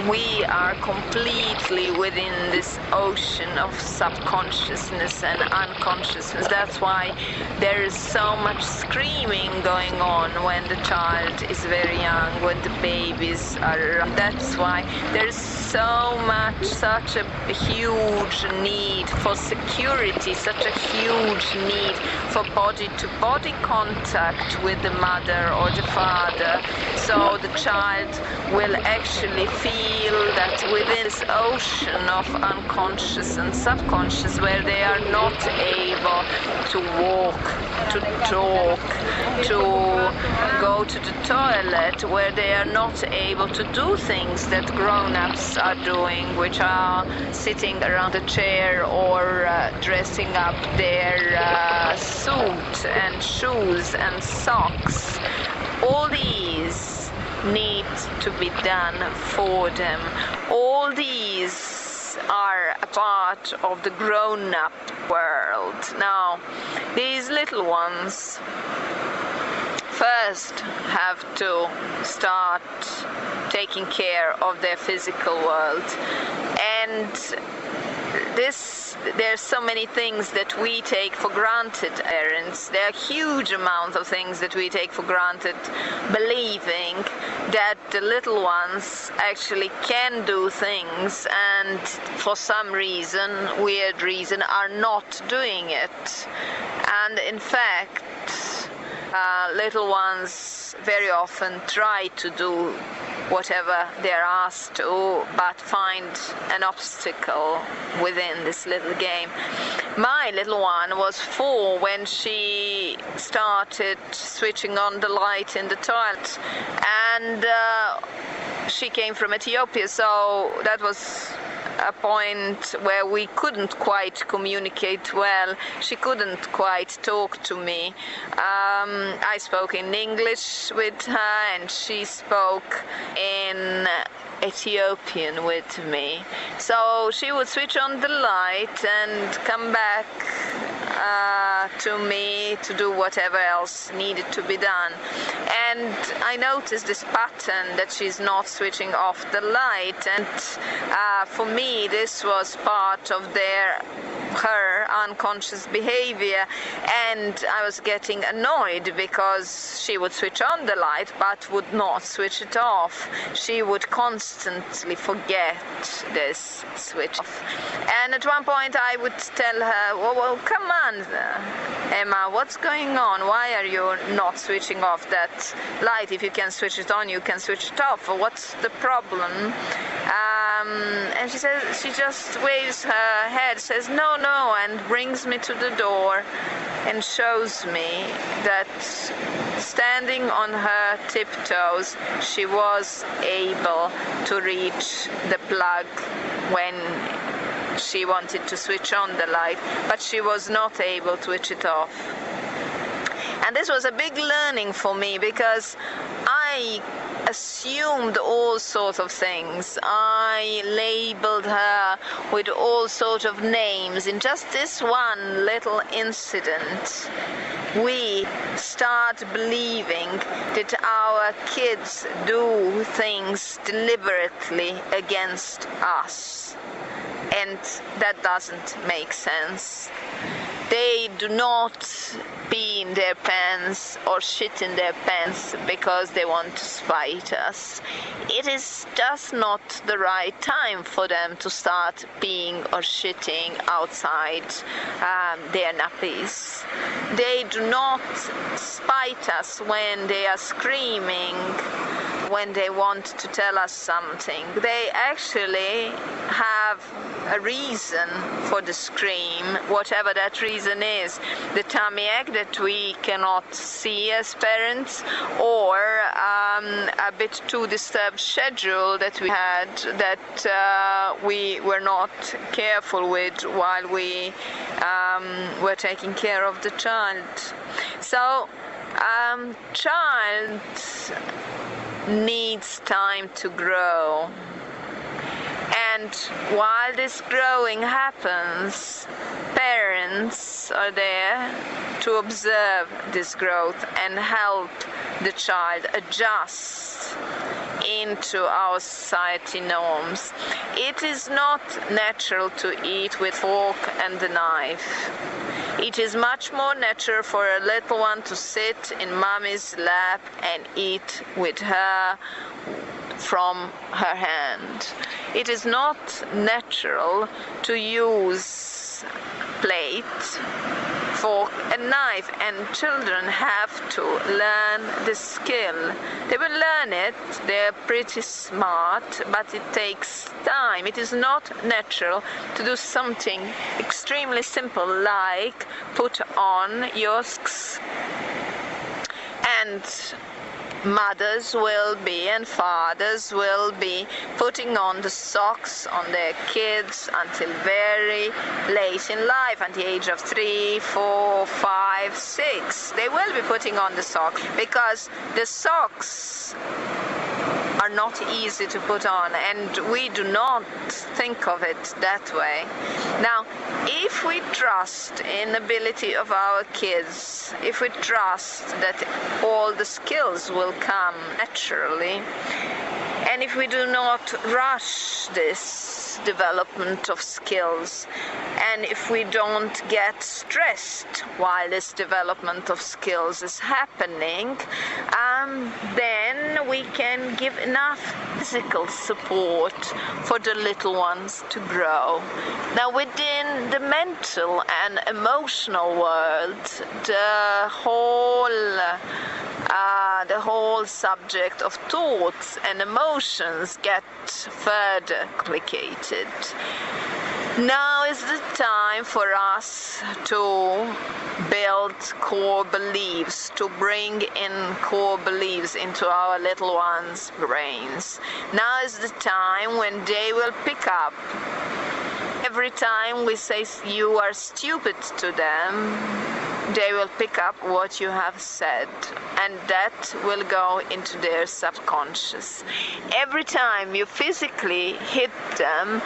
we are completely within this ocean of subconsciousness and unconsciousness. That's why there is so much screaming going on when the child is very young, when the babies are around. That's why there is so much, such a huge need for security, such a huge need for body-to-body contact with the mother or the father, so the child will actually feel that within this ocean of unconscious and subconscious, where they are not able to walk, to talk, to go to the toilet, where they are not able to do things that grown-ups are doing, which are sitting around a chair or dressing up their suit and shoes and socks. All these need to be done for them. All these are a part of the grown-up world. Now, these little ones first have to start taking care of their physical world, and there's so many things that we take for granted, parents. There are huge amounts of things that we take for granted, believing that the little ones actually can do things and for some reason, weird reason, are not doing it. And in fact, little ones very often try to do whatever they're asked to, but find an obstacle within this little game. My little one was 4 when she started switching on the light in the toilet, and she came from Ethiopia, so that was a point where we couldn't quite communicate well. She couldn't quite talk to me. I spoke in English with her and she spoke in Ethiopian with me. So she would switch on the light and come back to me to do whatever else needed to be done. And I noticed this pattern that she's not switching off the light, and for me this was part of her unconscious behavior, and I was getting annoyed because she would switch on the light but would not switch it off. She would constantly forget this switch off, and at one point I would tell her, well come on Emma, what's going on? Why are you not switching off that light? If you can switch it on, you can switch it off. What's the problem? And she says, she just waves her head, says no, and brings me to the door and shows me that standing on her tiptoes, she was able to reach the plug when she wanted to switch on the light, but she was not able to switch it off. And this was a big learning for me, because I assumed all sorts of things. I labeled her with all sorts of names. In just this one little incident, we start believing that our kids do things deliberately against us. And that doesn't make sense. They do not pee in their pants or shit in their pants because they want to spite us. It is just not the right time for them to start peeing or shitting outside their nappies. They do not spite us when they are screaming, when they want to tell us something. They actually have a reason for the scream, whatever that reason is. The tummy ache that we cannot see as parents, or a bit too disturbed schedule that we had, that we were not careful with while we were taking care of the child. So child needs time to grow, and while this growing happens, parents are there to observe this growth and help the child adjust into our society norms. It is not natural to eat with fork and a knife. It is much more natural for a little one to sit in mommy's lap and eat with her from her hand. It is not natural to use plate, fork and knife, and children have to learn the skill. They will learn it, they're pretty smart, but it takes time. It is not natural to do something extremely simple like put on your socks. And mothers will be and fathers will be putting on the socks on their kids until very late in life, at the age of 3, 4, 5, 6. They will be putting on the socks because the socks are not easy to put on, and we do not think of it that way. Now, if we trust in the ability of our kids, if we trust that all the skills will come naturally, and if we do not rush this development of skills, and if we don't get stressed while this development of skills is happening, then we can give enough physical support for the little ones to grow. Now, within the mental and emotional world, the whole subject of thoughts and emotions get further complicated. Now is the time for us to build core beliefs, to bring in core beliefs into our little ones' brains. Now is the time when they will pick up. Every time we say you are stupid to them, they will pick up what you have said, and that will go into their subconscious. Every time you physically hit them,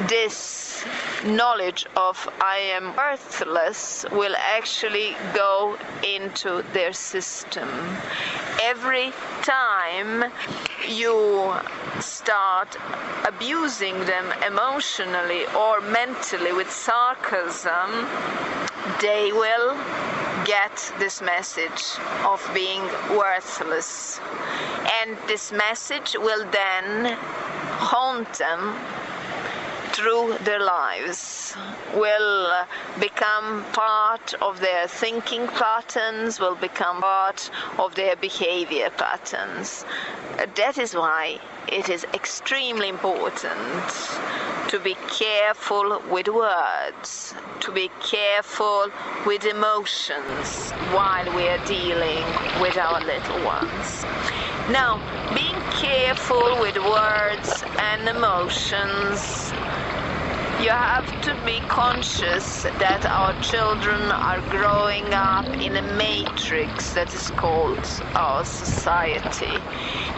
this knowledge of I am worthless will actually go into their system. Every time you start abusing them emotionally or mentally with sarcasm, they will get this message of being worthless. And this message will then haunt them through their lives, will become part of their thinking patterns, will become part of their behavior patterns. That is why it is extremely important to be careful with words, to be careful with emotions while we are dealing with our little ones. Now, being careful with words and emotions, you have to be conscious that our children are growing up in a matrix that is called our society.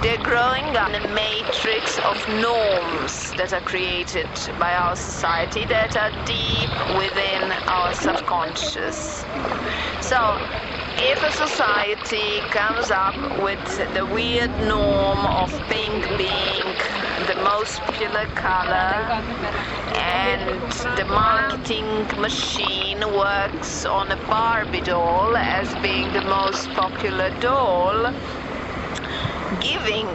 They're growing up in a matrix of norms that are created by our society that are deep within our subconscious. So, if a society comes up with the weird norm of pink being the most popular color, and the marketing machine works on a Barbie doll as being the most popular doll, giving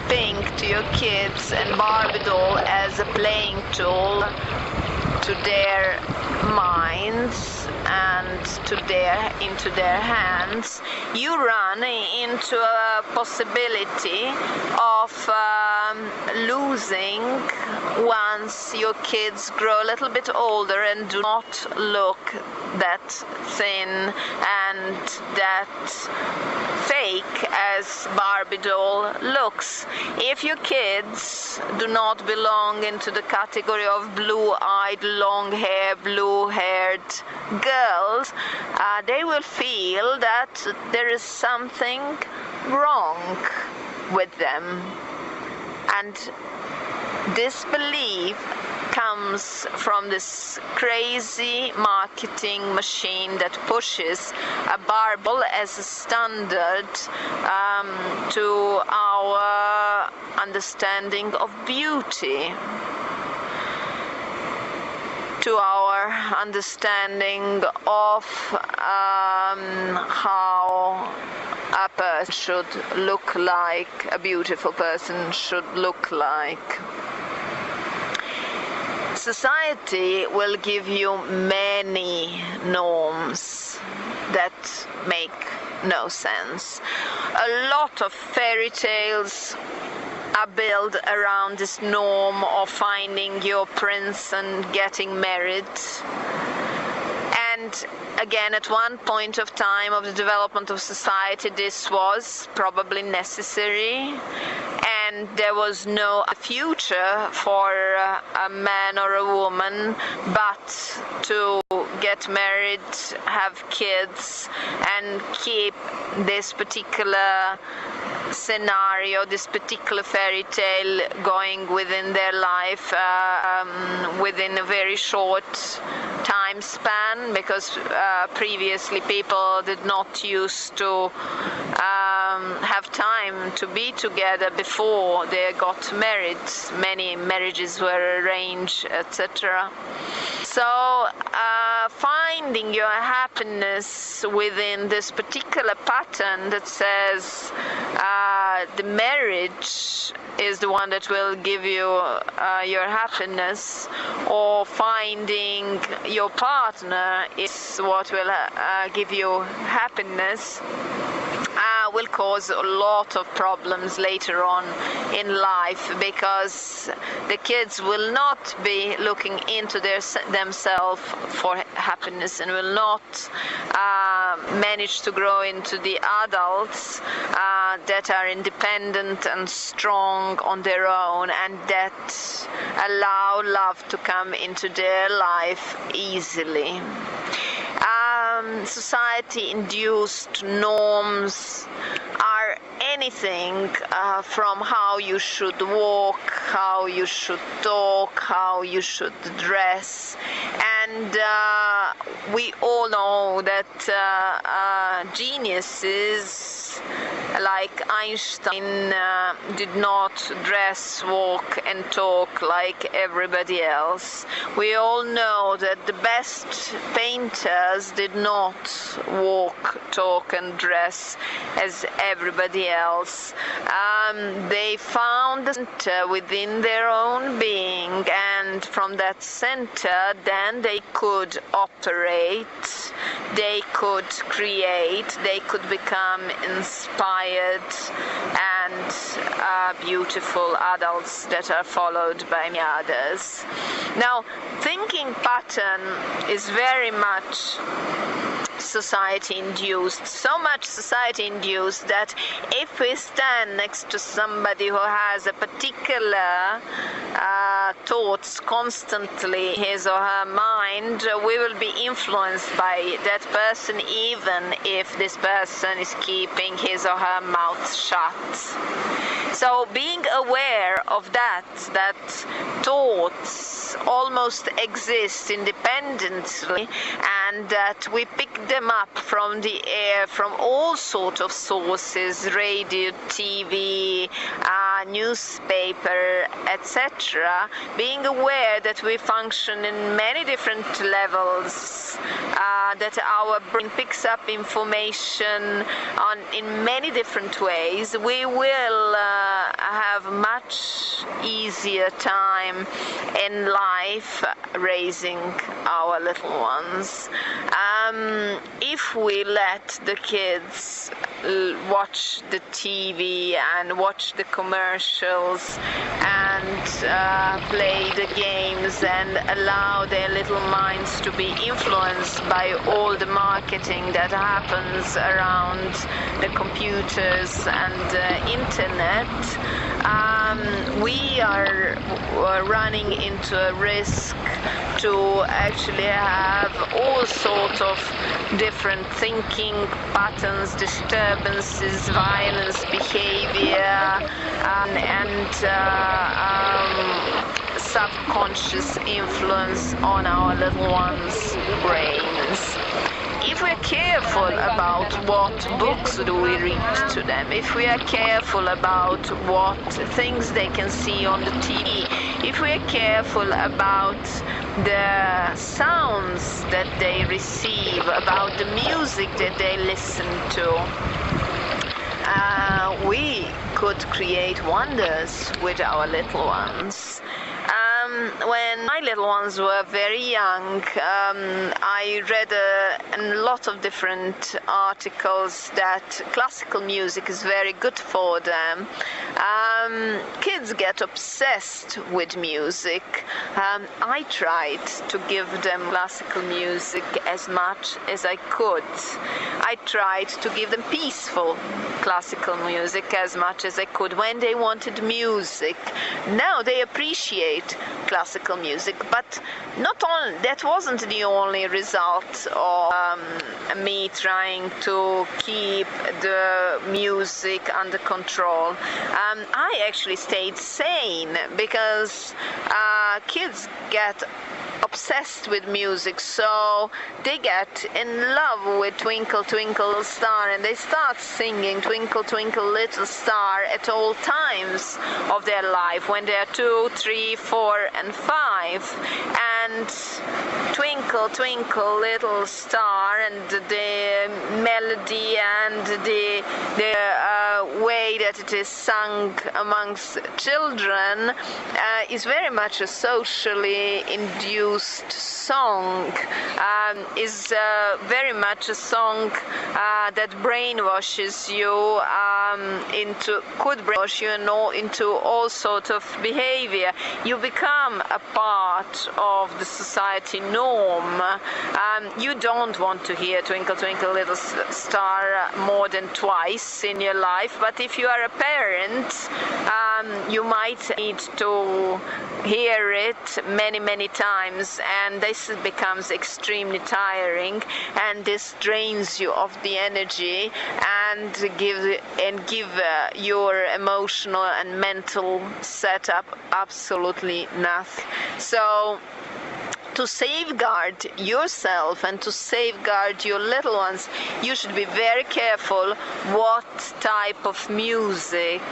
pink to your kids and Barbie doll as a playing tool to their minds and into their hands, you run into a possibility of losing once your kids grow a little bit older and do not look that thin and that fake as Barbie doll looks. If your kids do not belong into the category of blue-eyed, long-haired, blue-haired girls, they will feel that there is something wrong with them. And this belief comes from this crazy marketing machine that pushes a Barbie as a standard to our understanding of beauty, to our understanding of how a person should look like, a beautiful person should look like. Society will give you many norms that make no sense. A lot of fairy tales are built around this norm of finding your prince and getting married. And again, at one point of time of the development of society, this was probably necessary, and there was no future for a man or a woman but to get married, have kids, and keep this particular scenario, this particular fairy tale going within their life within a very short time span, because previously people did not used to have time to be together before they got married. Many marriages were arranged, etc. So finding your happiness within this particular pattern that says the marriage is the one that will give you your happiness, or finding your partner is what will give you happiness, will cause a lot of problems later on in life, because the kids will not be looking into themselves for happiness and will not manage to grow into the adults that are independent and strong on their own, and that allow love to come into their life easily. Society-induced norms are anything from how you should walk, how you should talk, how you should dress, and we all know that geniuses like Einstein did not dress, walk and talk like everybody else. We all know that the best painters did not walk, talk and dress as everybody else. They found the center within their own being, and from that center then they could operate, they could create, they could become inspired and beautiful adults that are followed by many others. Now, thinking pattern is very much society-induced, so much society-induced that if we stand next to somebody who has a particular thoughts constantly in his or her mind, we will be influenced by that person, even if this person is keeping his or her mouth shut. So being aware of that thoughts almost exist independently, and that we pick them up from the air, from all sorts of sources, radio, TV, newspaper, etc. Being aware that we function in many different levels, that our brain picks up information in many different ways, we will have much easier time in life raising our little ones. If we let the kids watch the TV and watch the commercials and play the games and allow their little minds to be influenced by all the marketing that happens around the computers and the internet, we are running into a risk to actually have all sorts of different thinking patterns, disturbances, violence, behavior, and subconscious influence on our little ones' brains. If we're careful about what books do we read to them, if we are careful about what things they can see on the TV, if we're careful about the sounds that they receive, about the music that they listen to, we could create wonders with our little ones. When my little ones were very young, I read a lot of different articles that classical music is very good for them. Kids get obsessed with music. I tried to give them classical music as much as I could. I tried to give them peaceful classical music as much as I could when they wanted music. Now they appreciate classical music, but not only that wasn't the only result of me trying to keep the music under control. I actually stayed sane because kids get obsessed with music, so they get in love with Twinkle Twinkle Little Star, and they start singing Twinkle Twinkle Little Star at all times of their life, when they're 2, 3, 4 and 5. And Twinkle Twinkle Little Star and the melody and the way that it is sung amongst children is very much a socially induced song, is very much a song that brainwashes you could brainwash you into all sorts of behavior. You become a part of the society norm. You don't want to hear Twinkle Twinkle Little Star more than twice in your life, but if you are a parent, you might need to hear it many times, and this becomes extremely tiring, and this drains you of the energy and give your emotional and mental setup absolutely nothing. So to safeguard yourself and to safeguard your little ones, you should be very careful what type of music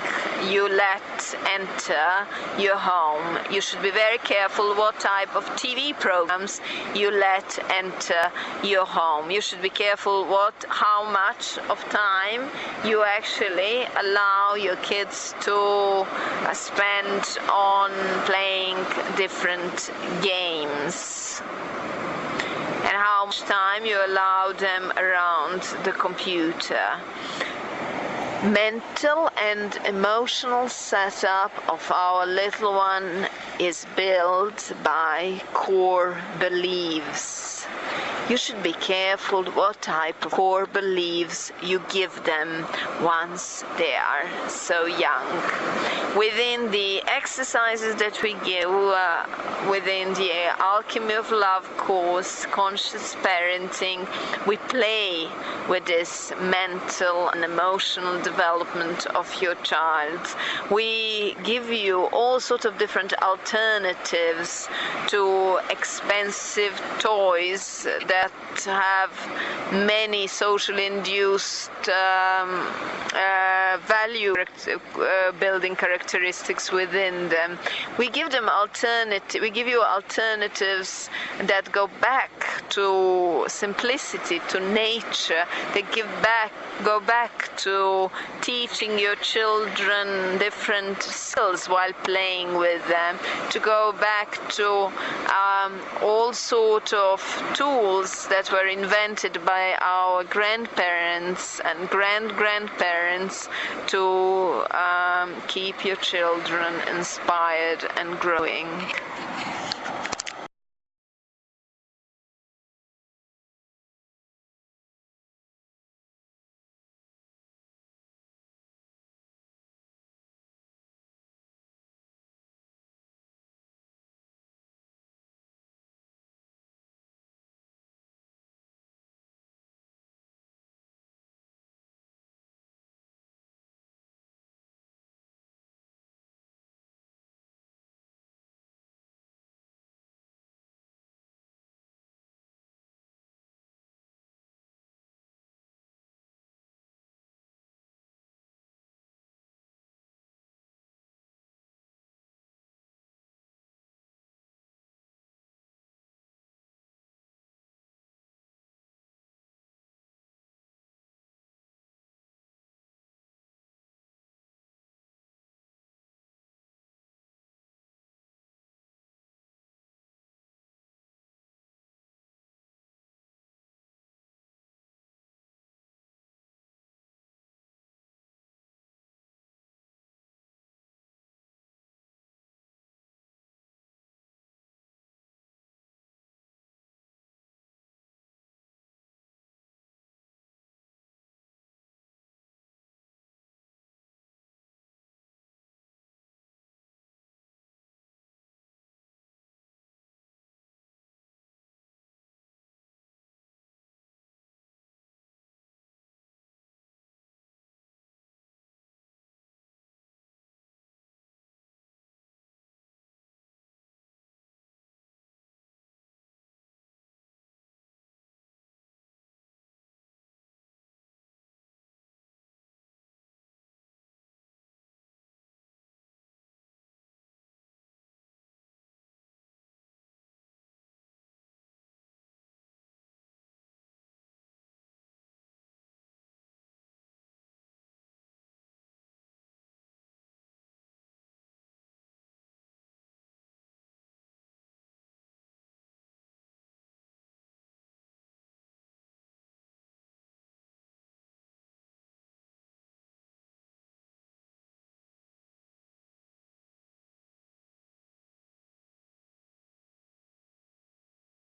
you let enter your home. You should be very careful what type of TV programs you let enter your home. You should be careful how much of time you actually allow your kids to spend on playing different games, and how much time you allow them around the computer. Mental and emotional setup of our little one is built by core beliefs. You should be careful what type of core beliefs you give them once they are so young. Within the exercises that we give within the Alchemy of Love course, Conscious Parenting, we play with this mental and emotional development of your child. We give you all sorts of different alternatives to expensive toys that have many socially induced value building characteristics within them. We give you alternatives that go back to simplicity, to nature. They go back to teaching your children different skills while playing with them, to go back to all sorts of tools that were invented by our grandparents and grandparents to keep your children inspired and growing.